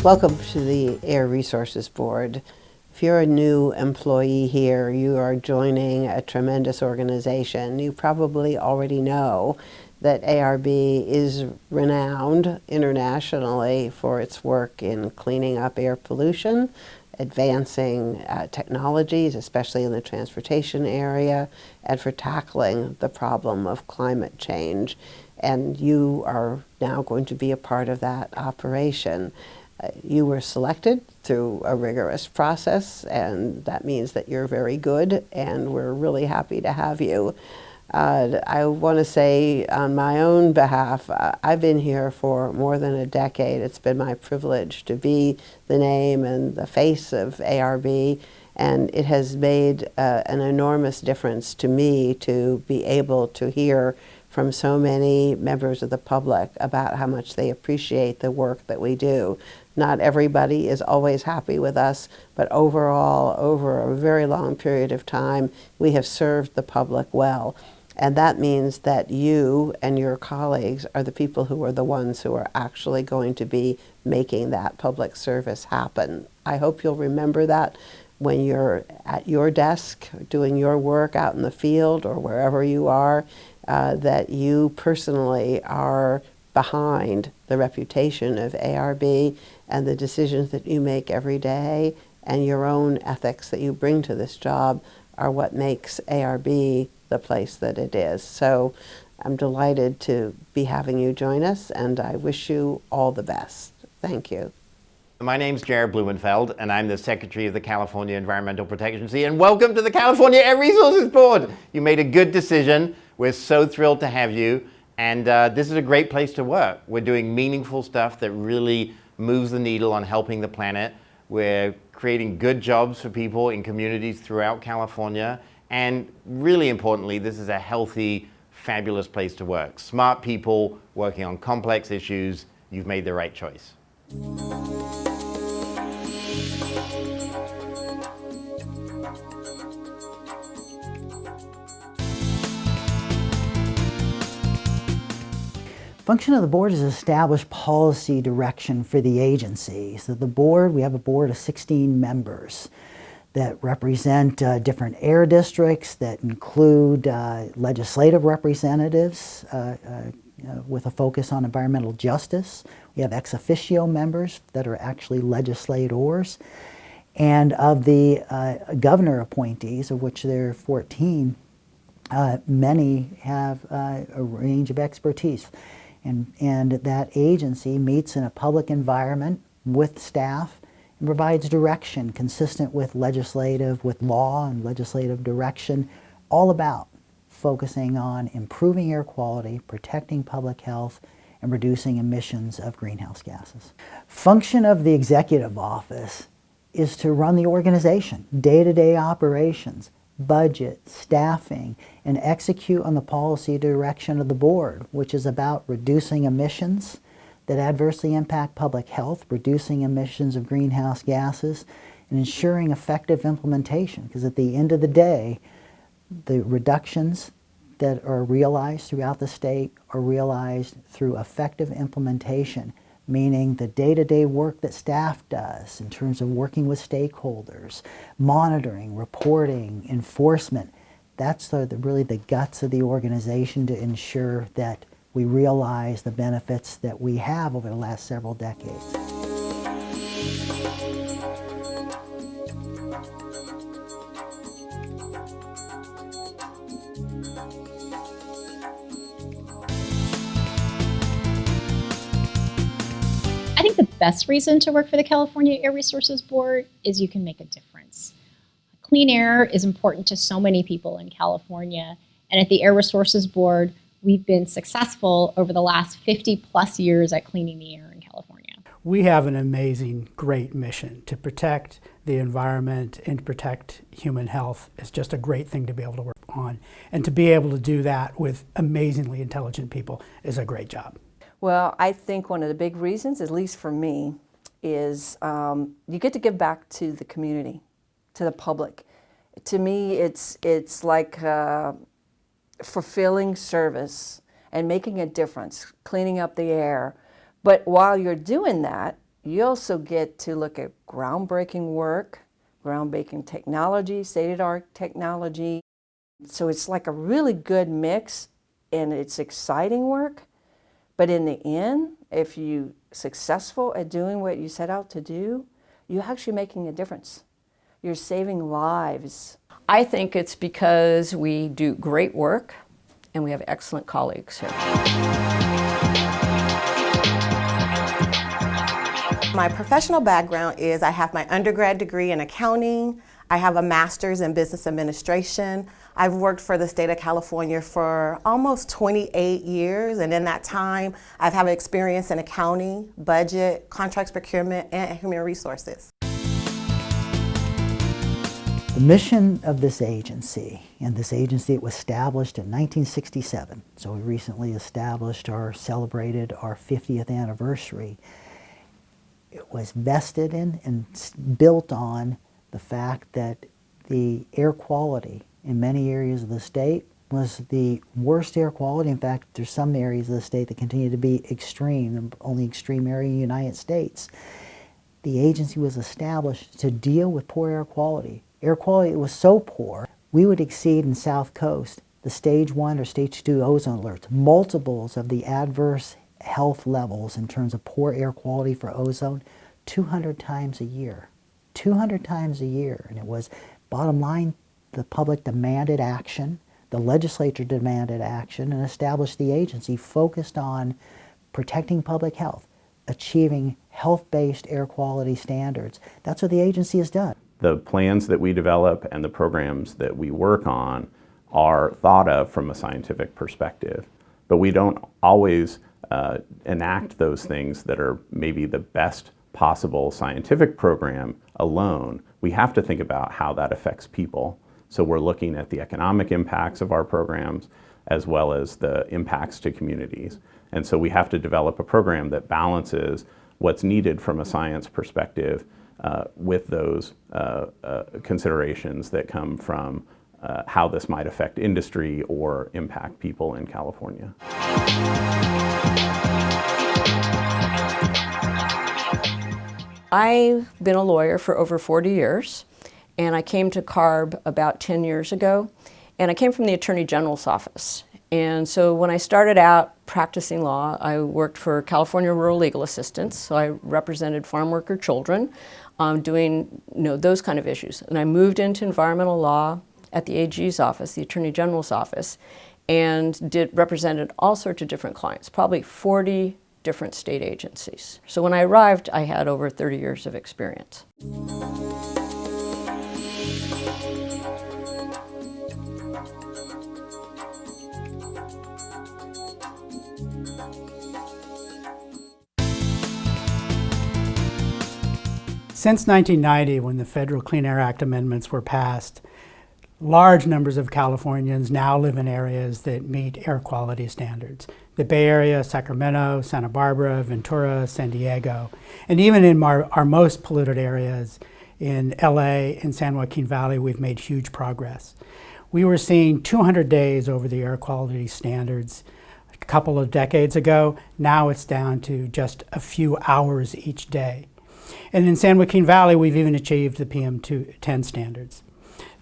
Welcome to the Air Resources Board. If you're a new employee here, you are joining a tremendous organization. You probably already know that ARB is renowned internationally for its work in cleaning up air pollution, advancing technologies, especially in the transportation area, and for tackling the problem of climate change. And you are now going to be a part of that operation. You were selected through a rigorous process, and that means that you're very good, and we're really happy to have you. I want to say on my own behalf, I've been here for more than a decade. It's been my privilege to be the name and the face of ARB, and it has made an enormous difference to me to be able to hear from so many members of the public about how much they appreciate the work that we do. Not everybody is always happy with us, but overall, over a very long period of time, we have served the public well. And that means that you and your colleagues are the people who are the ones who are actually going to be making that public service happen. I hope you'll remember that when you're at your desk doing your work out in the field or wherever you are, that you personally are behind the reputation of ARB and the decisions that you make every day and your own ethics that you bring to this job are what makes ARB the place that it is. So I'm delighted to be having you join us, and I wish you all the best. Thank you. My name's Jared Blumenfeld, and I'm the Secretary of the California Environmental Protection Agency, and welcome to the California Air Resources Board. You made a good decision. We're so thrilled to have you, and this is a great place to work. We're doing meaningful stuff that really moves the needle on helping the planet. We're creating good jobs for people in communities throughout California, and really importantly, this is a healthy, fabulous place to work. Smart people working on complex issues. You've made the right choice. Function of the board is to establish policy direction for the agency. So the board, we have a board of 16 members that represent different air districts, that include legislative representatives with a focus on environmental justice. We have ex officio members that are actually legislators. And of the governor appointees, of which there are 14, many have a range of expertise. And that agency meets in a public environment with staff and provides direction consistent with law and legislative direction, all about focusing on improving air quality, protecting public health, and reducing emissions of greenhouse gases. Function of the executive office is to run the organization, day-to-day operations, budget, staffing, and execute on the policy direction of the board, which is about reducing emissions that adversely impact public health, reducing emissions of greenhouse gases, and ensuring effective implementation. Because at the end of the day, the reductions that are realized throughout the state are realized through effective implementation, meaning the day-to-day work that staff does in terms of working with stakeholders, monitoring, reporting, enforcement. That's really the guts of the organization to ensure that we realize the benefits that we have over the last several decades. I think the best reason to work for the California Air Resources Board is you can make a difference. Clean air is important to so many people in California, and at the Air Resources Board, we've been successful over the last 50 plus years at cleaning the air in California. We have an amazing, great mission to protect the environment and to protect human health. It's just a great thing to be able to work on, and to be able to do that with amazingly intelligent people is a great job. Well, I think one of the big reasons, at least for me, is you get to give back to the community, to the public. To me, it's like fulfilling service and making a difference, cleaning up the air. But while you're doing that, You also get to look at groundbreaking work, groundbreaking technology, state-of-the-art technology. So it's like a really good mix, and it's exciting work. But in the end, if you're successful at doing what you set out to do, you're actually making a difference. You're saving lives. I think it's because we do great work and we have excellent colleagues here. My professional background is I have my undergrad degree in accounting. I have a master's in business administration. I've worked for the state of California for almost 28 years, and in that time, I've had experience in accounting, budget, contracts procurement, and human resources. The mission of this agency, and this agency it was established in 1967, so we recently celebrated our 50th anniversary. It was vested in and built on the fact that the air quality in many areas of the state was the worst air quality. In fact, there's some areas of the state that continue to be extreme, the only extreme area in the United States. The agency was established to deal with poor air quality. Air quality was so poor, we would exceed in South Coast the stage 1 or stage 2 ozone alerts, multiples of the adverse health levels in terms of poor air quality for ozone 200 times a year. 200 times a year. And it was, bottom line, the public demanded action, the legislature demanded action, and established the agency focused on protecting public health, achieving health-based air quality standards. That's what the agency has done. The plans that we develop and the programs that we work on are thought of from a scientific perspective, but we don't always enact those things that are maybe the best possible scientific program alone. We have to think about how that affects people. So we're looking at the economic impacts of our programs as well as the impacts to communities. And so we have to develop a program that balances what's needed from a science perspective with those considerations that come from how this might affect industry or impact people in California. I've been a lawyer for over 40 years, and I came to CARB about 10 years ago, and I came from the Attorney General's office. And so when I started out practicing law, I worked for California Rural Legal Assistance, so I represented farm worker children, doing those kind of issues. And I moved into environmental law at the AG's office, the Attorney General's office, and represented all sorts of different clients, probably 40 different state agencies. So when I arrived, I had over 30 years of experience. Since 1990, when the Federal Clean Air Act amendments were passed, large numbers of Californians now live in areas that meet air quality standards. The Bay Area, Sacramento, Santa Barbara, Ventura, San Diego, and even in our most polluted areas in LA and San Joaquin Valley, we've made huge progress. We were seeing 200 days over the air quality standards a couple of decades ago. Now it's down to just a few hours each day. And in San Joaquin Valley, we've even achieved the PM10 standards.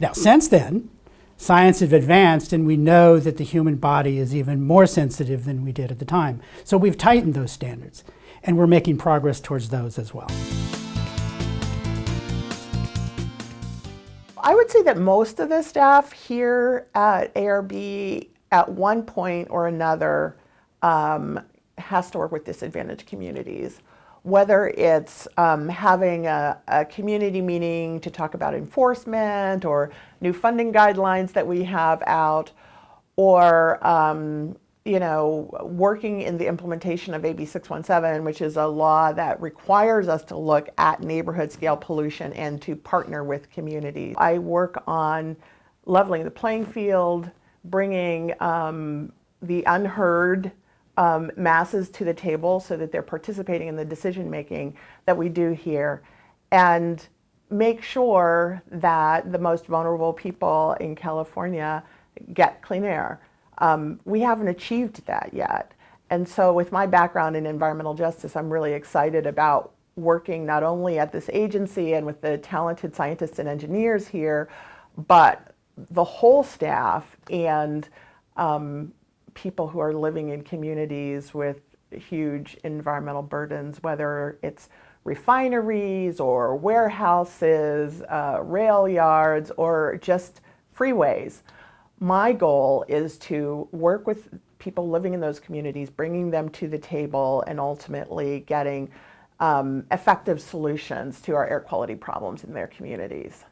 Now, since then, science has advanced, and we know that the human body is even more sensitive than we did at the time. So we've tightened those standards, and we're making progress towards those as well. I would say that most of the staff here at ARB at one point or another has to work with disadvantaged communities. Whether it's having a community meeting to talk about enforcement or new funding guidelines that we have out, or working in the implementation of AB 617, which is a law that requires us to look at neighborhood scale pollution and to partner with communities. I work on leveling the playing field, bringing the unheard masses to the table so that they're participating in the decision making that we do here, and make sure that the most vulnerable people in California get clean air. We haven't achieved that yet. And so with my background in environmental justice, I'm really excited about working not only at this agency and with the talented scientists and engineers here, but the whole staff and people who are living in communities with huge environmental burdens, whether it's refineries or warehouses, rail yards, or just freeways. My goal is to work with people living in those communities, bringing them to the table, and ultimately getting effective solutions to our air quality problems in their communities.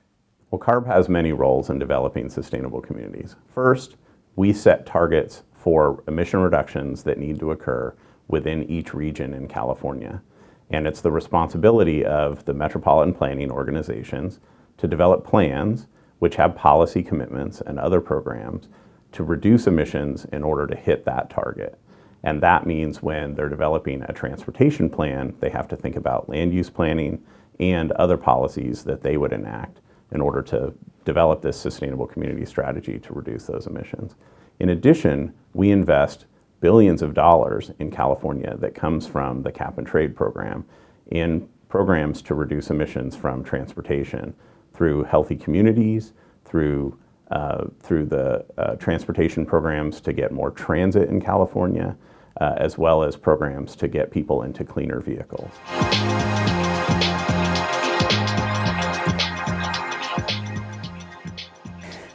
Well, CARB has many roles in developing sustainable communities. First, we set targets for emission reductions that need to occur within each region in California. And it's the responsibility of the metropolitan planning organizations to develop plans which have policy commitments and other programs to reduce emissions in order to hit that target. And that means when they're developing a transportation plan, they have to think about land use planning and other policies that they would enact in order to develop this sustainable community strategy to reduce those emissions. In addition, we invest billions of dollars in California that comes from the cap and trade program in programs to reduce emissions from transportation through healthy communities, through the transportation programs to get more transit in California, as well as programs to get people into cleaner vehicles.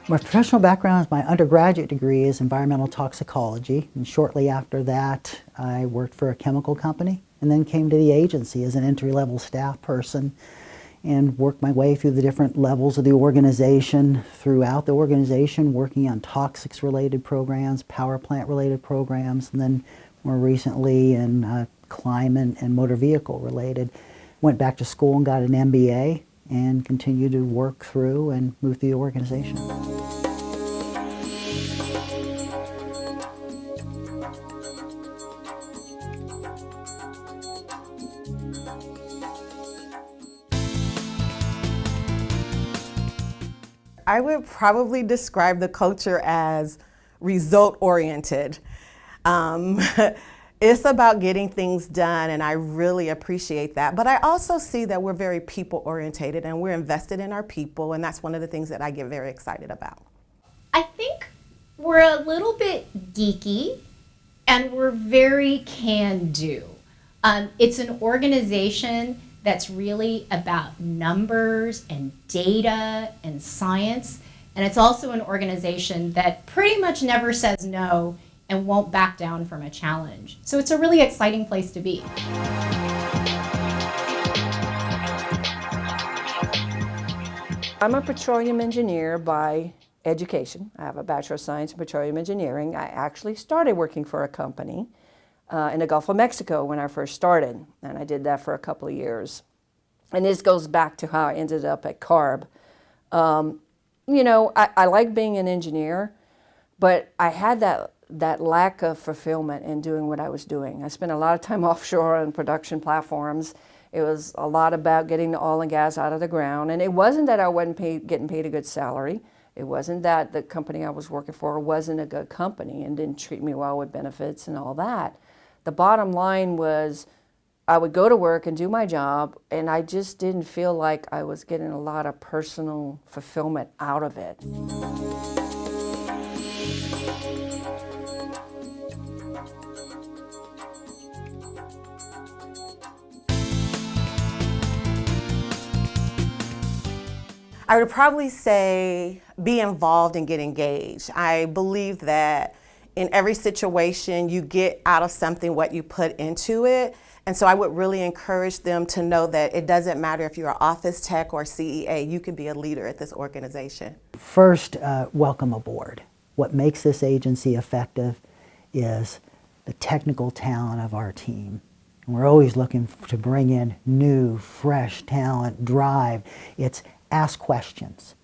My professional background, my undergraduate degree is environmental toxicology, and shortly after that I worked for a chemical company and then came to the agency as an entry-level staff person and worked my way through the different levels of the organization, throughout the organization, working on toxics-related programs, power plant-related programs, and then more recently in climate and motor vehicle-related. Went back to school and got an MBA and continued to work through and move through the organization. I would probably describe the culture as result-oriented. It's about getting things done, and I really appreciate that. But I also see that we're very people-orientated, and we're invested in our people, and that's one of the things that I get very excited about. I think we're a little bit geeky, and we're very can-do. It's an organization that's really about numbers and data and science, and it's also an organization that pretty much never says no and won't back down from a challenge. So it's a really exciting place to be. I'm a petroleum engineer by education. I have a Bachelor of Science in Petroleum Engineering. I actually started working for a company in the Gulf of Mexico when I first started, and I did that for a couple of years. And this goes back to how I ended up at CARB. You know, I like being an engineer, but I had that lack of fulfillment in doing what I was doing. I spent a lot of time offshore on production platforms. It was a lot about getting the oil and gas out of the ground. And it wasn't that I wasn't getting paid a good salary. It wasn't that the company I was working for wasn't a good company and didn't treat me well with benefits and all that. The bottom line was I would go to work and do my job, and I just didn't feel like I was getting a lot of personal fulfillment out of it. I would probably say be involved and get engaged. I believe that in every situation you get out of something what you put into it. And so I would really encourage them to know that it doesn't matter if you're an office tech or CEA, you can be a leader at this organization. First, welcome aboard. What makes this agency effective is the technical talent of our team. And we're always looking to bring in new, fresh talent, drive. It's ask questions,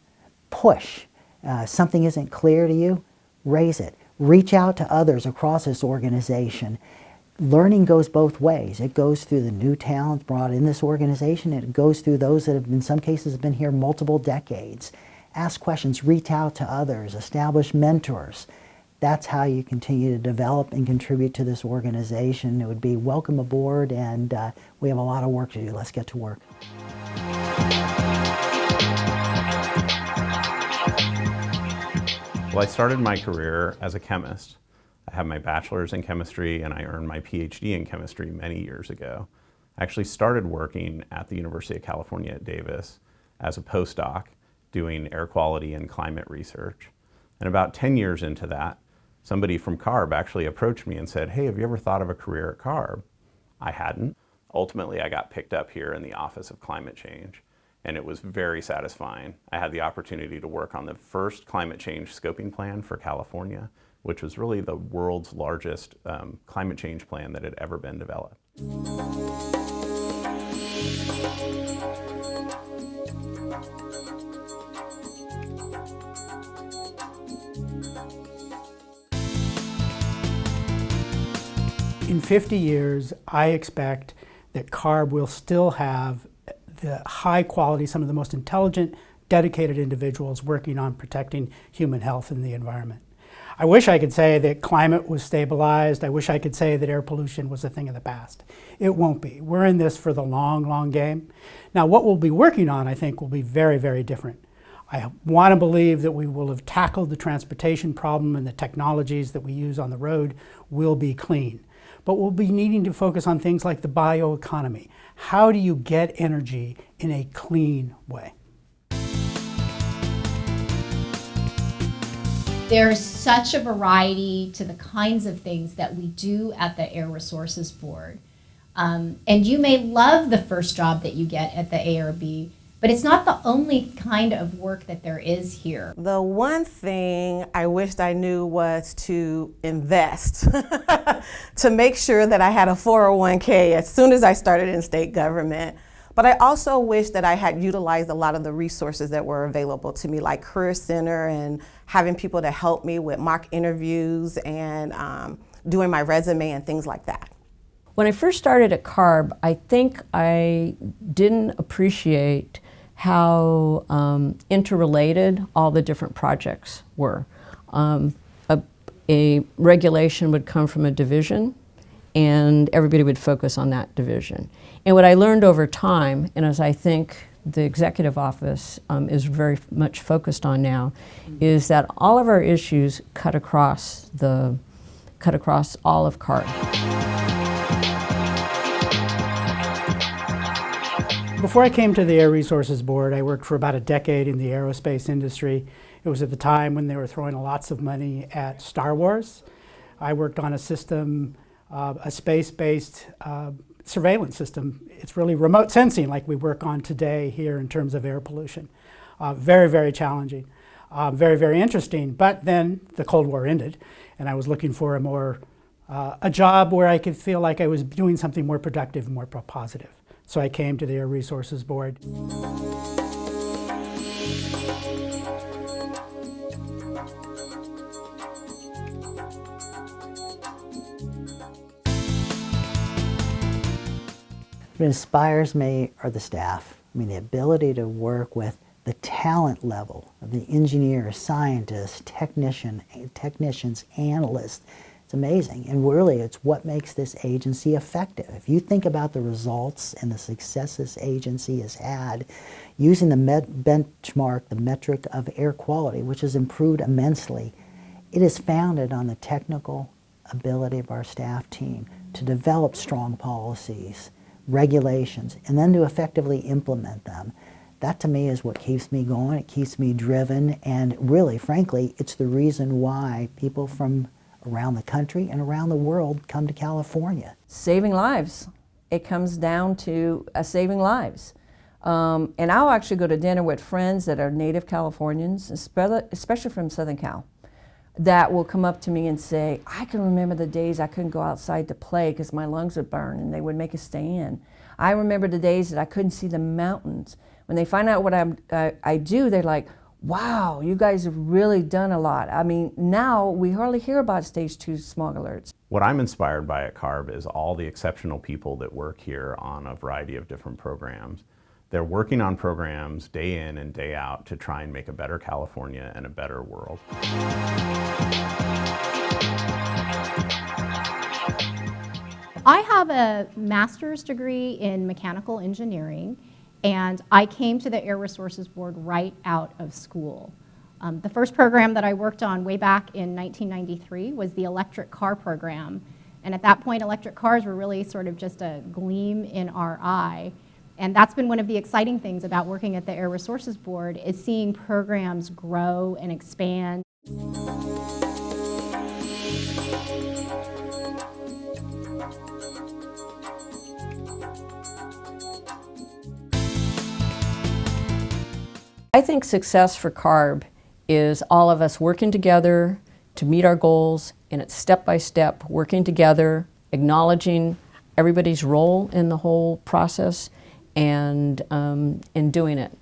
push. Something isn't clear to you, raise it. Reach out to others across this organization. Learning goes both ways. It goes through the new talent brought in this organization, and it goes through those that have, in some cases, have been here multiple decades. Ask questions, reach out to others, establish mentors. that's how you continue to develop and contribute to this organization. It would be welcome aboard, and we have a lot of work to do. Let's get to work. Well, I started my career as a chemist. I have my bachelor's in chemistry and I earned my PhD in chemistry many years ago. I actually started working at the University of California at Davis as a postdoc doing air quality and climate research. And about 10 years into that, somebody from CARB actually approached me and said, "Hey, have you ever thought of a career at CARB?" I hadn't. Ultimately, I got picked up here in the Office of Climate Change, and it was very satisfying. I had the opportunity to work on the first climate change scoping plan for California, which was really the world's largest climate change plan that had ever been developed. In 50 years, I expect that CARB will still have the high quality, some of the most intelligent, dedicated individuals working on protecting human health and the environment. I wish I could say that climate was stabilized. I wish I could say that air pollution was a thing of the past. It won't be. We're in this for the long, long game. Now, what we'll be working on, I think, will be very, very different. I want to believe that we will have tackled the transportation problem and the technologies that we use on the road will be clean. But we'll be needing to focus on things like the bioeconomy. How do you get energy in a clean way? There's such a variety to the kinds of things that we do at the Air Resources Board. And you may love the first job that you get at the ARB, but it's not the only kind of work that there is here. The one thing I wished I knew was to invest, to make sure that I had a 401k as soon as I started in state government. But I also wish that I had utilized a lot of the resources that were available to me, like Career Center and having people to help me with mock interviews and doing my resume and things like that. When I first started at CARB, I think I didn't appreciate how interrelated all the different projects were. A regulation would come from a division, and everybody would focus on that division. And what I learned over time, and as I think the executive office is very much focused on now, is that all of our issues cut across all of CARB. Before I came to the Air Resources Board, I worked for about a decade in the aerospace industry. It was at the time when they were throwing lots of money at Star Wars. I worked on a system, a space-based surveillance system. It's really remote sensing like we work on today here in terms of air pollution. Very, very challenging, very, very interesting. But then the Cold War ended, and I was looking for a job where I could feel like I was doing something more productive and more positive. So I came to the Air Resources Board. What inspires me are the staff. I mean, the ability to work with the talent level of the engineers, scientists, technicians, analysts. It's amazing, and really it's what makes this agency effective. If you think about the results and the success this agency has had using the benchmark, the metric of air quality, which has improved immensely, it is founded on the technical ability of our staff team to develop strong policies, regulations, and then to effectively implement them. That to me is what keeps me going, it keeps me driven, and really, frankly, it's the reason why people from around the country and around the world come to California. Saving lives. It comes down to saving lives. And I'll actually go to dinner with friends that are native Californians, especially from Southern Cal, that will come up to me and say, I can remember the days I couldn't go outside to play because my lungs would burn, and they would make us stay in. I remember the days that I couldn't see the mountains. When they find out what I do, they're like, wow, you guys have really done a lot. I mean, now we hardly hear about stage 2 smog alerts. What I'm inspired by at CARB is all the exceptional people that work here on a variety of different programs. They're working on programs day in and day out to try and make a better California and a better world. I have a master's degree in mechanical engineering, and I came to the Air Resources Board right out of school. The first program that I worked on way back in 1993 was the electric car program. And at that point, electric cars were really sort of just a gleam in our eye. And that's been one of the exciting things about working at the Air Resources Board, is seeing programs grow and expand. I think success for CARB is all of us working together to meet our goals, and it's step by step, working together, acknowledging everybody's role in the whole process, and doing it,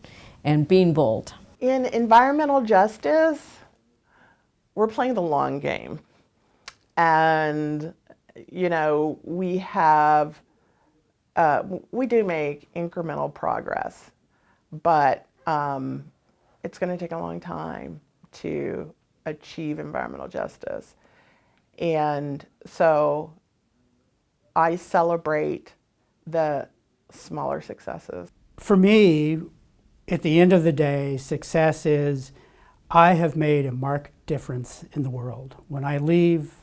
and being bold. In environmental justice, we're playing the long game. And, you know, we do make incremental progress, but it's going to take a long time to achieve environmental justice. And so I celebrate the smaller successes. For me, at the end of the day, success is I have made a marked difference in the world. When I leave,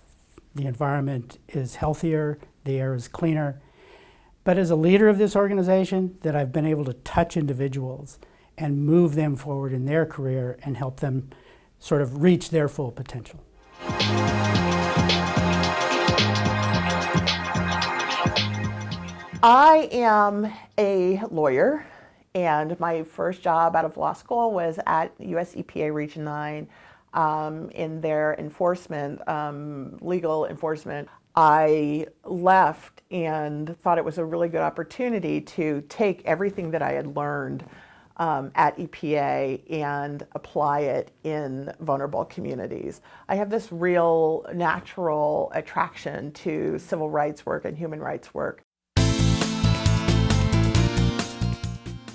the environment is healthier, the air is cleaner. But as a leader of this organization, that I've been able to touch individuals and move them forward in their career and help them sort of reach their full potential. I am a lawyer, and my first job out of law school was at US EPA Region 9 in their enforcement, legal enforcement. I left and thought it was a really good opportunity to take everything that I had learned at EPA and apply it in vulnerable communities. I have this real natural attraction to civil rights work and human rights work.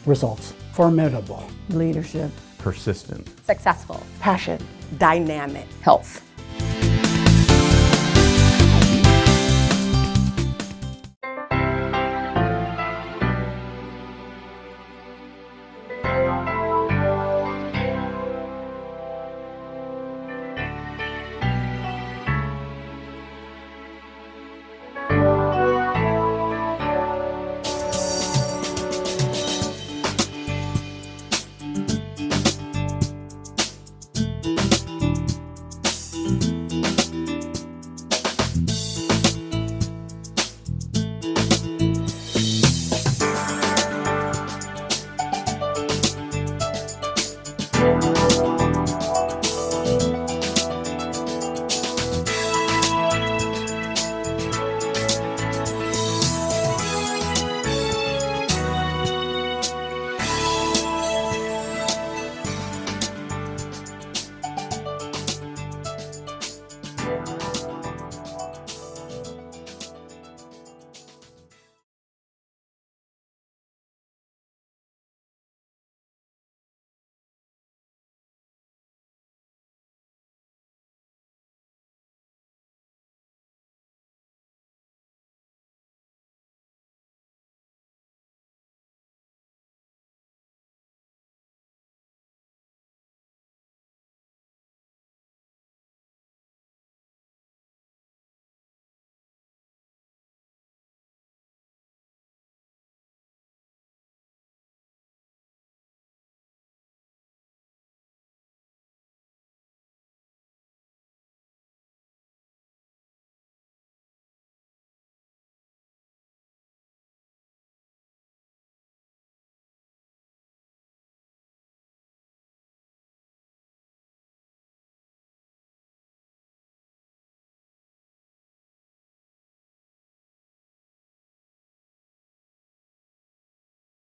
Results. Formidable. Leadership. Persistent. Successful. Passion. Dynamic. Health.